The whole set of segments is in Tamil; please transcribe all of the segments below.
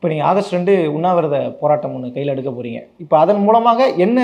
இப்போ நீங்கள் ஆகஸ்ட் 2 உண்ணாவிரத போராட்டம் ஒன்று கையில் எடுக்க போகிறீங்க. இப்போ அதன் மூலமாக என்ன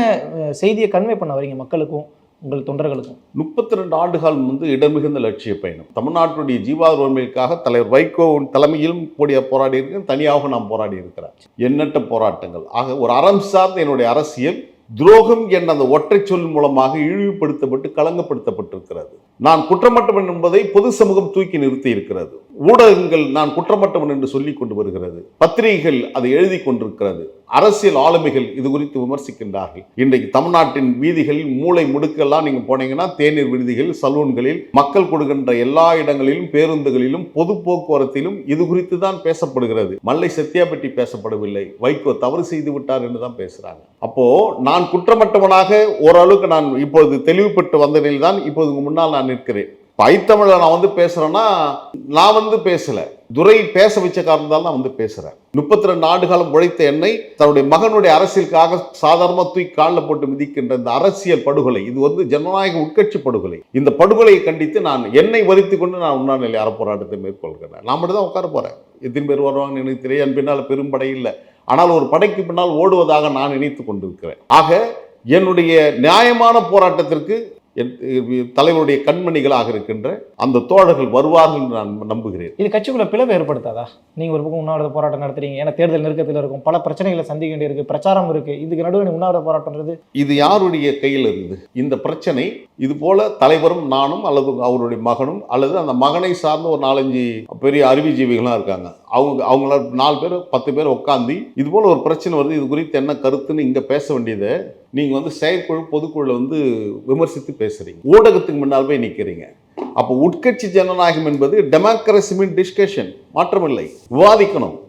செய்தியை கன்வே பண்ண வரீங்க மக்களுக்கும் உங்கள் தொண்டர்களுக்கும்? 32 ஆண்டுகள் இடமிகுந்த லட்சிய பயணம். தமிழ்நாட்டுடைய ஜீவாதார உரிமைக்காக தலைவர் வைகோ தலைமையிலும் போராடி இருக்கேன், தனியாக நான் போராடி இருக்கிறேன். எண்ணற்ற போராட்டங்கள். ஆக ஒரு அறம் சார்ந்த என்னுடைய அரசியல் துரோகம் என்ற அந்த ஒற்றை சொல் மூலமாக இழிவுபடுத்தப்பட்டு களங்கப்படுத்தப்பட்டிருக்கிறது. நான் குற்றமற்றவன் என்பதை பொது சமூகம் தூக்கி நிறுத்தி இருக்கிறது. ஊடகங்கள் நான் குற்றமற்றவன் என்று சொல்லிக் கொண்டு வருகிறது. பத்திரிகைகள் அதை எழுதி கொண்டிருக்கிறது. அரசியல் ஆளுமைகள் இது குறித்து விமர்சிக்கின்றார்கள். இன்றைக்கு தமிழ்நாட்டின் வீதிகளில் மூளை முடுக்கெல்லாம் நீங்க போனீங்கன்னா தேநீர் விடுதிகள், சலூன்களில், மக்கள் கொடுக்கின்ற எல்லா இடங்களிலும், பேருந்துகளிலும், பொது போக்குவரத்திலும் இது குறித்து தான் பேசப்படுகிறது. மல்லை சத்யா பற்றி பேசப்படவில்லை. வைகோ தவறு செய்து விட்டார் என்று தான் பேசுறாங்க. அப்போ நான் குற்றமற்றவனாக ஓரளவுக்கு நான் இப்பொழுது தெளிவுபட்டு வந்த நிலையில் தான் இப்போது முன்னால் நான் நிற்கிறேன். பைத்தமிழ நான் பேசுறேன்னா நான் பேசல, துரை பேச வச்ச காரணத்தால் நான் பேசுறேன். 32 ஆண்டு காலம் உழைத்த என்னை தன்னுடைய மகனுடைய அரசியலுக்காக சாதாரண தூக்கி காலில் போட்டு மிதிக்கின்ற இந்த அரசியல் படுகொலை, இது ஜனநாயக உட்கட்சி படுகொலை. இந்த படுகொலையை கண்டித்து நான் என்னை வருத்தி கொண்டு நான் உண்ணாநிலை அறப்போராட்டத்தை மேற்கொள்கிறேன். நான் மட்டும் தான் உட்கார போறேன். எத்தனை பேர் வருவாங்கன்னு எனக்கு தெரியும். என் பின்னால் பெரும் படை இல்லை, ஆனால் ஒரு படைக்கு பின்னால் ஓடுவதாக நான் நினைத்து கொண்டிருக்கிறேன். ஆக என்னுடைய நியாயமான போராட்டத்திற்கு தலைவருடைய கண்மணிகளாக இருக்கின்ற அந்த தோழர்கள் வருவார்கள் என்று நான் நம்புகிறேன். இது கட்சிக்குள்ள பிளவு ஏற்படுத்தாதா? நீங்க ஒரு பக்கம் உண்ணாவிரத போராட்டம் நடத்துறீங்க, ஏன்னா தேர்தல் நெருக்கத்தில் இருக்கும், பல பிரச்சனைகளை சந்திக்க வேண்டியிருக்கு, பிரச்சாரம் இருக்கு, இதுக்கு நடுவே உண்ணாவிரத போராட்டம்ன்றது இது யாருடைய கையில் இருக்குது? இந்த பிரச்சனை இது போல தலைவரும் நானும் அல்லது அவருடைய மகனும் அல்லது அந்த மகனை சார்ந்த ஒரு 4-5 பெரிய அறிவுஜீவிகளாக இருக்காங்க. அவங்கள 4 பேர் 10 பேர் உட்காந்து இது போல ஒரு பிரச்சனை வருது, இது குறித்து என்ன கருத்துன்னு இங்க பேச வேண்டியதை நீங்க செயற்குழு பொதுக்குழு விமர்சித்து பேசுறீங்க, ஊடகத்துக்கு முன்னால் போய் நிற்கிறீங்க. அப்போ உட்கட்சி ஜனநாயகம் என்பது டெமோக்ரஸி மீன் டிஸ்கஷன், மாற்றமில்லை, விவாதிக்கணும்.